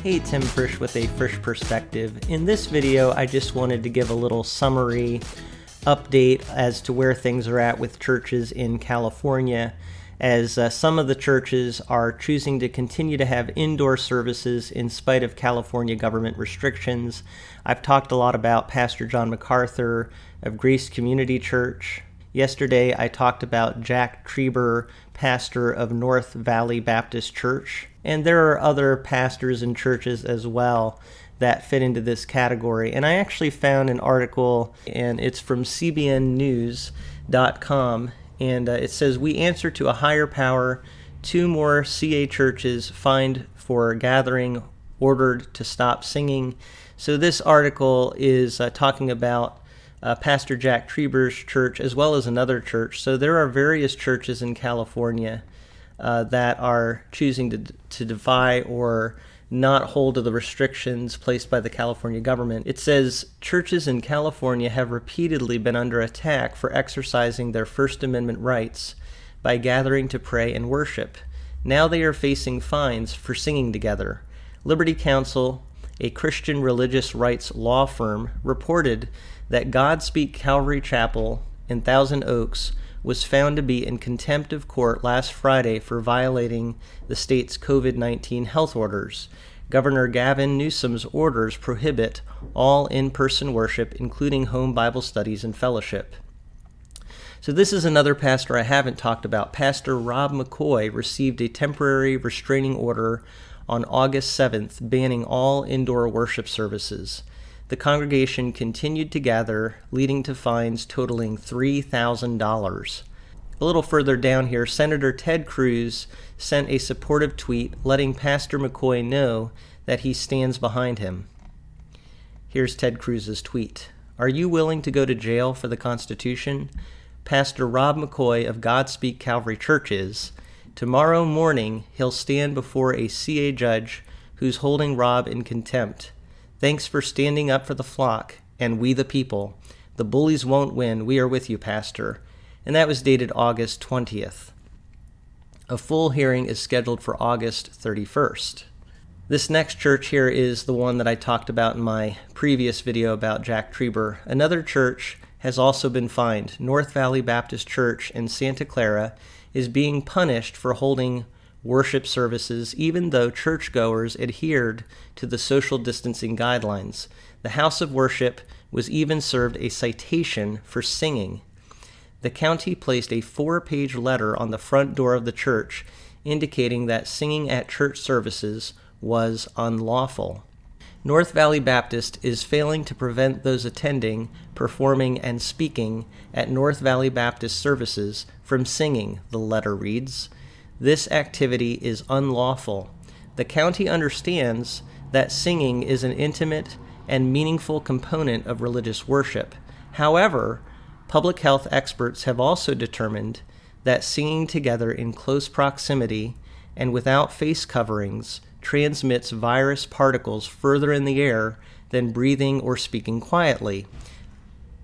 Hey, Tim Frisch with A Frisch Perspective. In this video, I just wanted to give a little summary update as to where things are at with churches in California, as some of the churches are choosing to continue to have indoor services in spite of California government restrictions. I've talked a lot about Pastor John MacArthur of Grace Community Church. Yesterday, I talked about Jack Trieber, pastor of North Valley Baptist Church. And there are other pastors and churches as well that fit into this category. And I actually found an article, and it's from cbnnews.com, and it says, "We answer to a higher power. 2 more CA churches fined for gathering, ordered to stop singing." So this article is talking about Pastor Jack Trieber's church as well as another church. So there are various churches in California that are choosing to defy or not hold to the restrictions placed by the California government. It says, churches in California have repeatedly been under attack for exercising their First Amendment rights by gathering to pray and worship. Now they are facing fines for singing together. Liberty Counsel, a Christian religious rights law firm, reported that Gospeak Calvary Chapel in Thousand Oaks was found to be in contempt of court last Friday for violating the state's COVID-19 health orders. Governor Gavin Newsom's orders prohibit all in-person worship, including home Bible studies and fellowship. So this is another pastor I haven't talked about. Pastor Rob McCoy received a temporary restraining order on August 7th, banning all indoor worship services. The congregation continued to gather, leading to fines totaling $3,000. A little further down here, Senator Ted Cruz sent a supportive tweet letting Pastor McCoy know that he stands behind him. Here's Ted Cruz's tweet. "Are you willing to go to jail for the Constitution? Pastor Rob McCoy of Gospeak Calvary Church is. Tomorrow morning, he'll stand before a CA judge who's holding Rob in contempt. Thanks for standing up for the flock and we the people. The bullies won't win. We are with you, Pastor." And that was dated August 20th. A full hearing is scheduled for August 31st. This next church here is the one that I talked about in my previous video about Jack Trieber. Another church has also been fined. North Valley Baptist Church in Santa Clara is being punished for holding worship services, even though churchgoers adhered to the social distancing guidelines. The house of worship was even served a citation for singing. The county placed a 4-page letter on the front door of the church indicating that singing at church services was unlawful. North Valley Baptist is failing to prevent those attending, performing, and speaking at North Valley Baptist services from singing, the letter reads. This activity is unlawful. The county understands that singing is an intimate and meaningful component of religious worship. However, public health experts have also determined that singing together in close proximity and without face coverings transmits virus particles further in the air than breathing or speaking quietly.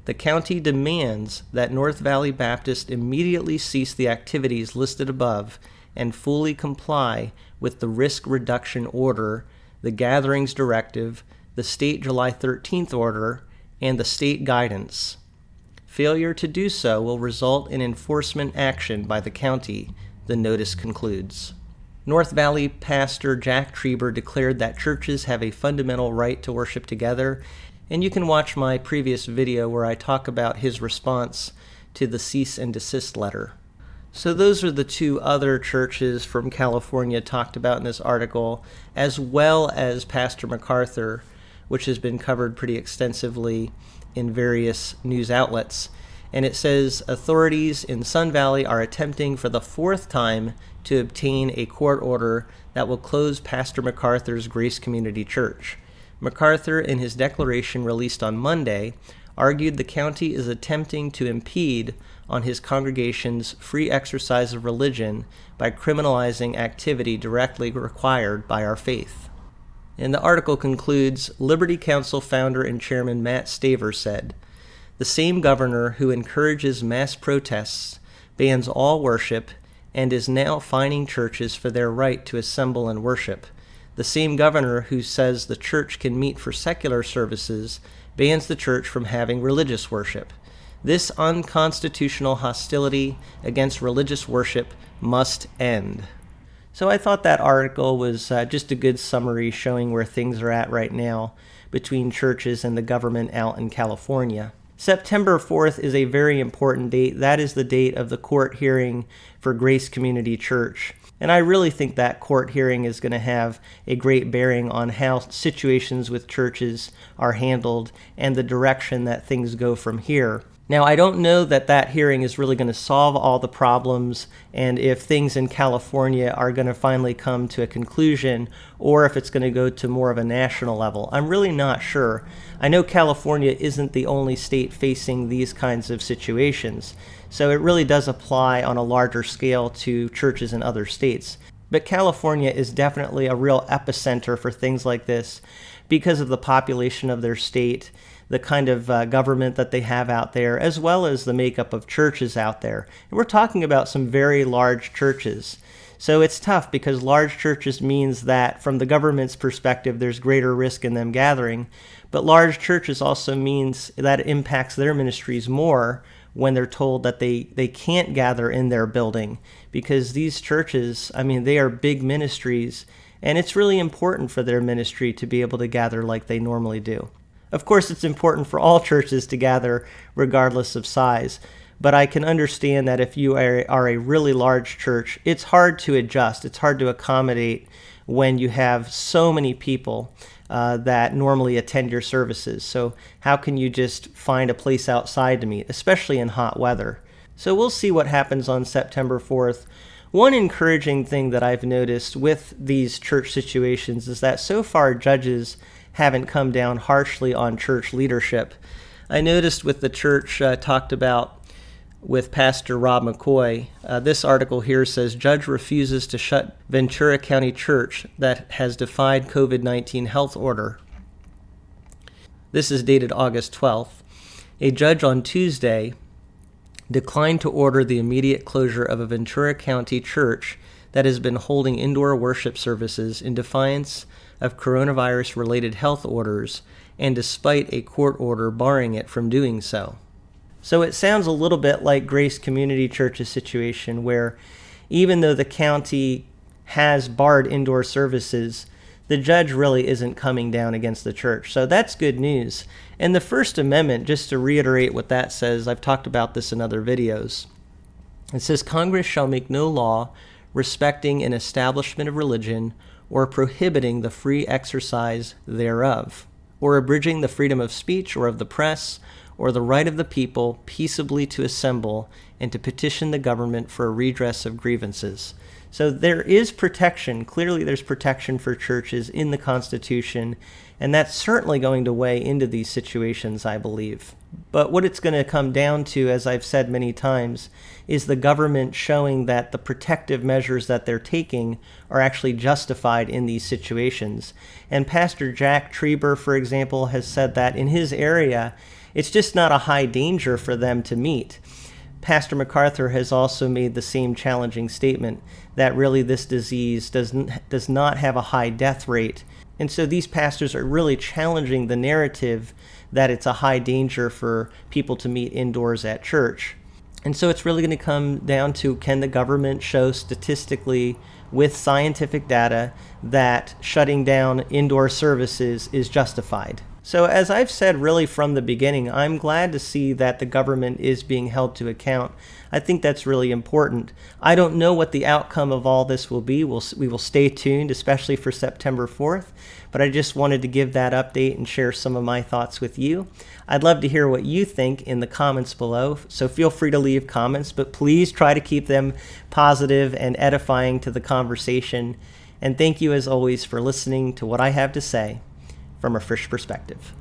The county demands that North Valley Baptist immediately cease the activities listed above and fully comply with the risk reduction order, the gatherings directive, the state July 13th order, and the state guidance. Failure to do so will result in enforcement action by the county, the notice concludes. North Valley Pastor Jack Trieber declared that churches have a fundamental right to worship together, and you can watch my previous video where I talk about his response to the cease and desist letter. So those are the 2 other churches from California talked about in this article, as well as Pastor MacArthur, which has been covered pretty extensively in various news outlets. And it says authorities in Sun Valley are attempting for the 4th time to obtain a court order that will close Pastor MacArthur's Grace Community Church. MacArthur, in his declaration released on Monday, argued the county is attempting to impede on his congregation's free exercise of religion by criminalizing activity directly required by our faith. And the article concludes, Liberty Counsel founder and chairman Matt Staver said, "The same governor who encourages mass protests, bans all worship, and is now fining churches for their right to assemble and worship. The same governor who says the church can meet for secular services bans the church from having religious worship. This unconstitutional hostility against religious worship must end. So I thought that article was just a good summary showing where things are at right now between churches and the government out in California. September 4th is a very important date. That is the date of the court hearing for Grace Community Church. And I really think that court hearing is going to have a great bearing on how situations with churches are handled and the direction that things go from here. Now, I don't know that that hearing is really going to solve all the problems and if things in California are going to finally come to a conclusion or if it's going to go to more of a national level. I'm really not sure. I know California isn't the only state facing these kinds of situations, so it really does apply on a larger scale to churches in other states. But California is definitely a real epicenter for things like this because of the population of their state, the kind of government that they have out there, as well as the makeup of churches out there. And we're talking about some very large churches. So it's tough because large churches means that from the government's perspective, there's greater risk in them gathering. But large churches also means that it impacts their ministries more when they're told that they can't gather in their building, because these churches, they are big ministries, and it's really important for their ministry to be able to gather like they normally do. Of course, it's important for all churches to gather regardless of size, but I can understand that if you are a really large church, it's hard to adjust. It's hard to accommodate when you have so many people that normally attend your services. So how can you just find a place outside to meet, especially in hot weather? So we'll see what happens on September 4th. One encouraging thing that I've noticed with these church situations is that so far judges haven't come down harshly on church leadership. I noticed with the church talked about with Pastor Rob McCoy, this article here says, Judge refuses to shut Ventura County Church that has defied COVID-19 health order. This is dated August 12th. A judge on Tuesday declined to order the immediate closure of a Ventura County church that has been holding indoor worship services in defiance of coronavirus-related health orders and despite a court order barring it from doing so. So it sounds a little bit like Grace Community Church's situation where even though the county has barred indoor services, the judge really isn't coming down against the church. So that's good news. And the First Amendment, just to reiterate what that says, I've talked about this in other videos. It says, Congress shall make no law respecting an establishment of religion or prohibiting the free exercise thereof, or abridging the freedom of speech or of the press, or the right of the people peaceably to assemble and to petition the government for a redress of grievances. So there is protection. Clearly there's protection for churches in the Constitution, and that's certainly going to weigh into these situations, I believe. But what it's going to come down to, as I've said many times, is the government showing that the protective measures that they're taking are actually justified in these situations. And Pastor Jack Trieber, for example, has said that in his area, it's just not a high danger for them to meet. Pastor MacArthur has also made the same challenging statement that really this disease does not have a high death rate. And so these pastors are really challenging the narrative that it's a high danger for people to meet indoors at church. And so it's really going to come down to, can the government show statistically with scientific data that shutting down indoor services is justified? So as I've said really from the beginning, I'm glad to see that the government is being held to account. I think that's really important. I don't know what the outcome of all this will be. We will stay tuned, especially for September 4th. But I just wanted to give that update and share some of my thoughts with you. I'd love to hear what you think in the comments below. So feel free to leave comments, but please try to keep them positive and edifying to the conversation. And thank you as always for listening to what I have to say from A Frisch Perspective.